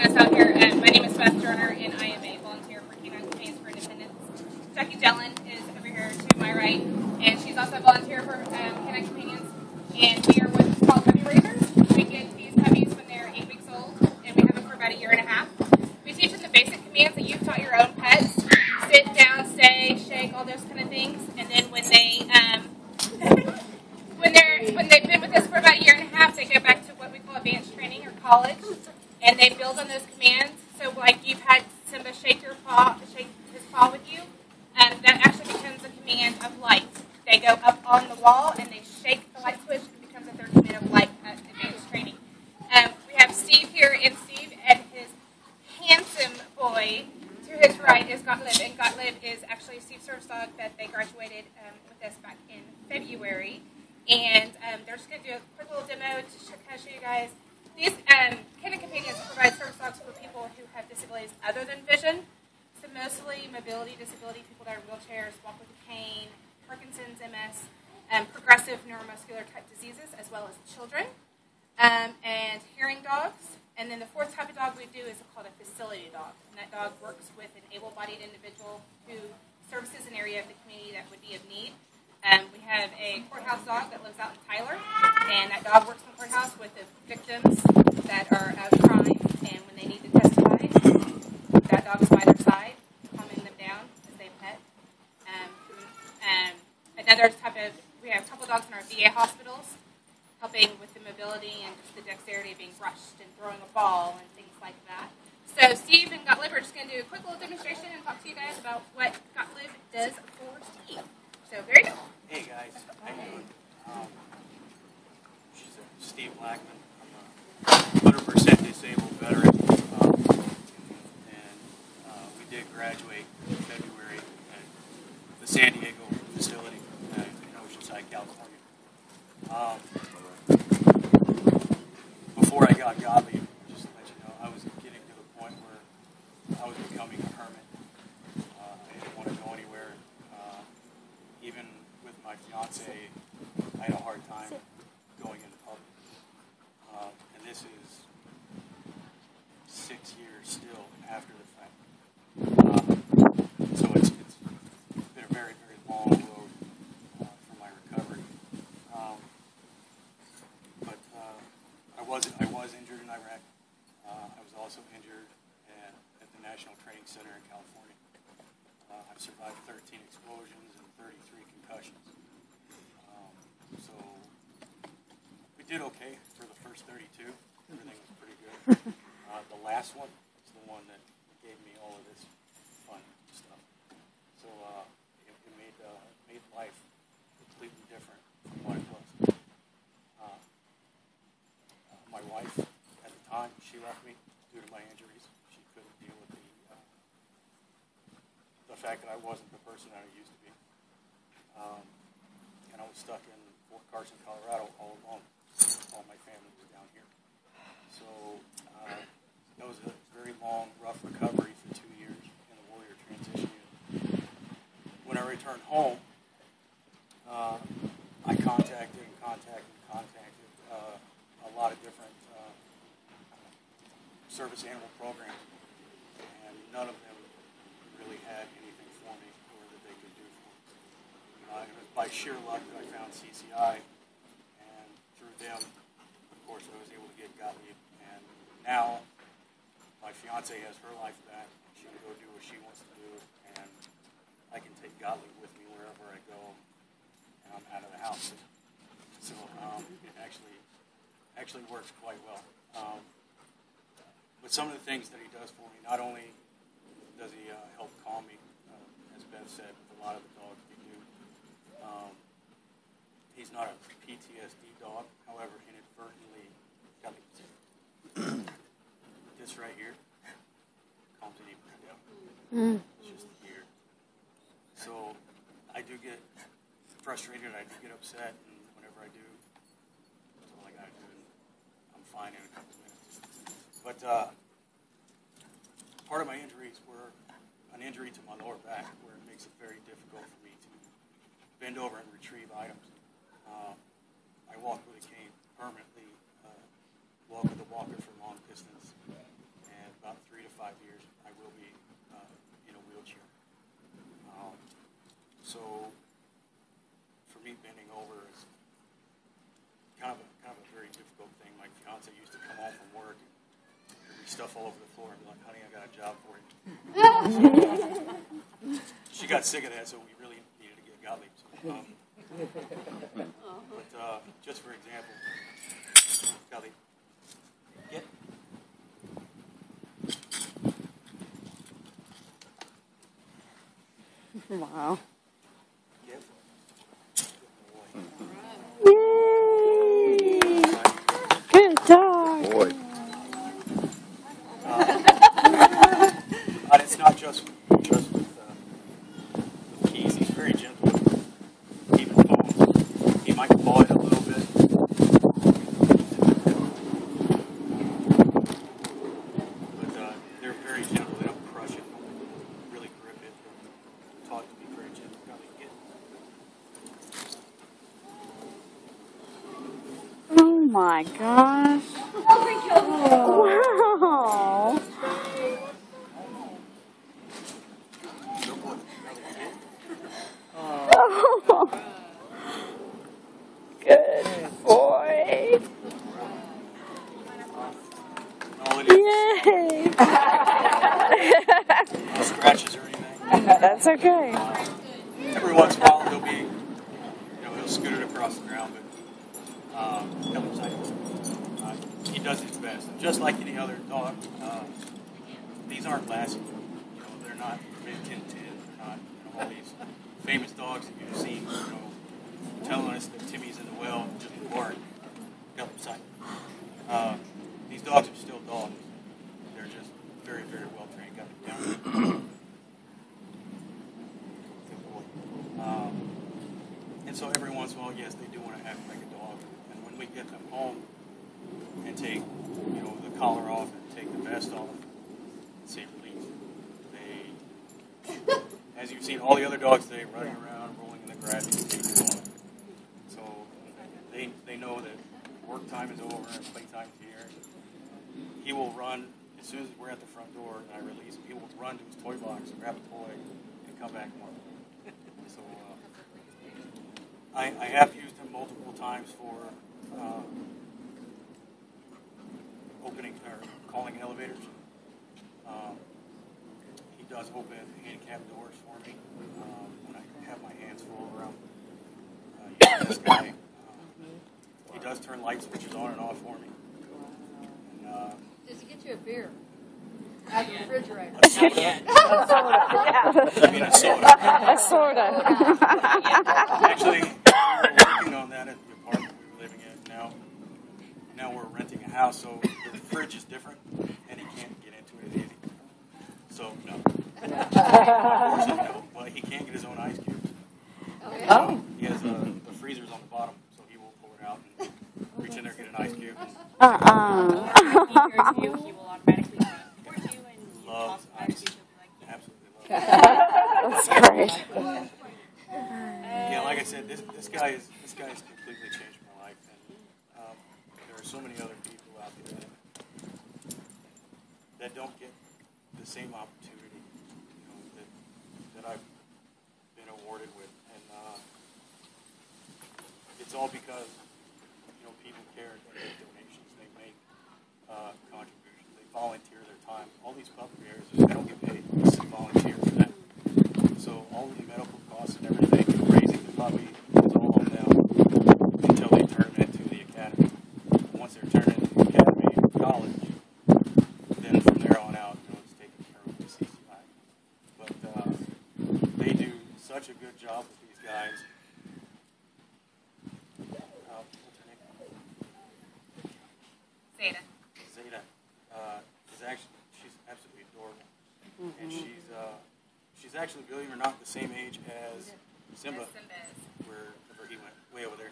hosting us out here. My name is Beth Turner, and I am a volunteer for Canine Companions for Independence. Jackie Jellin is over here to my right, and she's also a volunteer for Canine Companions. And we are what's called puppy raisers. We get these puppies when they're 8 weeks old, and we have them for about a year and a half. We teach them the basic commands that you've taught your own pets: sit down, stay, shake, all those kind of things. And then when they've been with us for about a year and a half, they go back to what we call advanced training or college, and they build on those commands. So, like you've had Simba shake his paw with you, and that actually becomes a command of light. They go up on the wall and they shake the light switch, and it becomes a third command of light at advanced training. We have Steve here, and Steve and his handsome boy to his right is Gottlieb, and Gottlieb is actually Steve's first dog that they graduated with us back in February. And they're just going to do a quick little demo to kind of show you guys. These Canine Companions provide service dogs for people who have disabilities other than vision. So mostly mobility disability, people that are in wheelchairs, walk with a cane, Parkinson's, MS, progressive neuromuscular type diseases, as well as children, and hearing dogs. And then the fourth type of dog we do is called a facility dog. And that dog works with an able-bodied individual who services an area of the community that would be of need. We have a courthouse dog that lives out in Tyler, and that dog works in the courthouse with the victims that are of crime, and when they need to testify, that dog is by their side, calming them down as they pet. Another type of, we have a couple dogs in our VA hospitals, helping with the mobility and just the dexterity of being brushed and throwing a ball and things like that. So Steve and Gottlieb are just going to do a quick little demonstration and talk to you guys about what Gottlieb does for Steve. So there you go. Hey guys, how you doing? She's Steve Blackman. I'm a 100% disabled veteran, and we did graduate in February at the San Diego facility in Oceanside, California. Before I got godly, just to let you know, I was getting to the point where I was becoming a hermit. I didn't want to go anywhere. Even with my fiance, I had a hard time going into public. And this is 6 years still after the fact. So it's been a very, very long road for my recovery. But I was injured in Iraq. I was also injured at the National Training Center in California. I've survived 13 explosions and 33 concussions. So we did okay for the first 32. Everything was pretty good. The last one is the one that gave me all of this fun stuff. So it made life completely different from what it was. My wife, at the time, she left me due to my injuries. She couldn't deal with the fact that I wasn't the person that I used to be. And I was stuck in Fort Carson, Colorado all alone. All my family was down here. So that was a very long, rough recovery for 2 years in the Warrior Transition Unit. When I returned home, I contacted a lot of different service animal programs, and none of them really had anything for me or that they could do for me. It was by sheer luck that I found CCI, and through them, of course, I was able to get Gottlieb. And now my fiance has her life back. She can go do what she wants to do, and I can take Gottlieb with me wherever I go, and I'm out of the house. So it actually works quite well. But some of the things that he does for me, not only does he help calm me, as Beth said, with a lot of the dogs we do. He's not a PTSD dog, however, inadvertently, this right here calms anybody down. It's just here. So I do get frustrated, I do get upset, and whenever I do, that's all I gotta do, and I'm fine in a couple minutes. But part of my injuries were an injury to my lower back, where it makes it very difficult for me to bend over and retrieve items. I walk with a cane permanently, walk with a walker for long distance, and So for me, bending over is kind of a very difficult thing. My fiance used to come home from work and there'd be stuff all over the floor and be like, honey, I got a job for you. She got sick of that, so we really needed to get Gottlieb. So, but just for example, Gottlieb, get. Wow. Get. Yay! Good dog. Boy. But it's not just with keys. He's very gentle. Even paws. He might paw it a little bit. But they're very gentle. They don't crush it. Don't really grip it. They're taught to be very gentle. Oh my gosh. Wow. Oh. Good boy. Yay. No scratches or anything. That's okay. Every once in a while he'll be, he'll scoot it across the ground, but he does his best. And just like any other dog, these aren't lassie. They're not red 10-10. They're not all these famous dogs that you've seen, telling us that Timmy's in the well just bark. These dogs are still dogs. They're just very, very well trained. Got it down. And so every once in a while, yes, they do want to act like a dog. And when we get them home and take, the collar off and take the vest off, and say release, as you've seen all the other dogs today, running around, rolling in the grass, and taking it off. So they know that work time is over and play time's here. He will run as soon as we're at the front door and I release him. He will run to his toy box, grab a toy, and come back more. So I have used him multiple times for opening or calling elevators. He does open handicap doors for me when I have my hands full around this guy. He does turn light switches on and off for me. And, does he get you a beer? Out of the refrigerator. A soda. Yeah. I mean a soda. A soda. Actually, we were working on that at the apartment we were living in. Now we're renting a house, so the fridge is different, and he can't get into it as easy. So, no. Unfortunately, no. But he can't get his own ice cubes. Okay. So he has the freezers on the bottom, so he will pull it out and reach in there, get an ice cube. He will automatically report you and Loves ice. Absolutely loves That's great. Yeah, like I said, this guy has completely changed my life, and there are so many other people out there that don't get the same opportunity, that I've been awarded with, and it's all because people care. They make donations, they make contributions, they volunteer their time. All these puppy bears, they don't get paid. It's a volunteer for that. So all of the medical costs and everything, raising the puppy, is all on them until they turn them into the academy. Once they're turned into the academy and college, then from there on out, it's taken care of the CCI. But they do such a good job with these guys. What's her name? Zeta. Zeta she's absolutely adorable, and she's actually, believe it or not, the same age as Simba. Simba is. Wherever he went, way over there.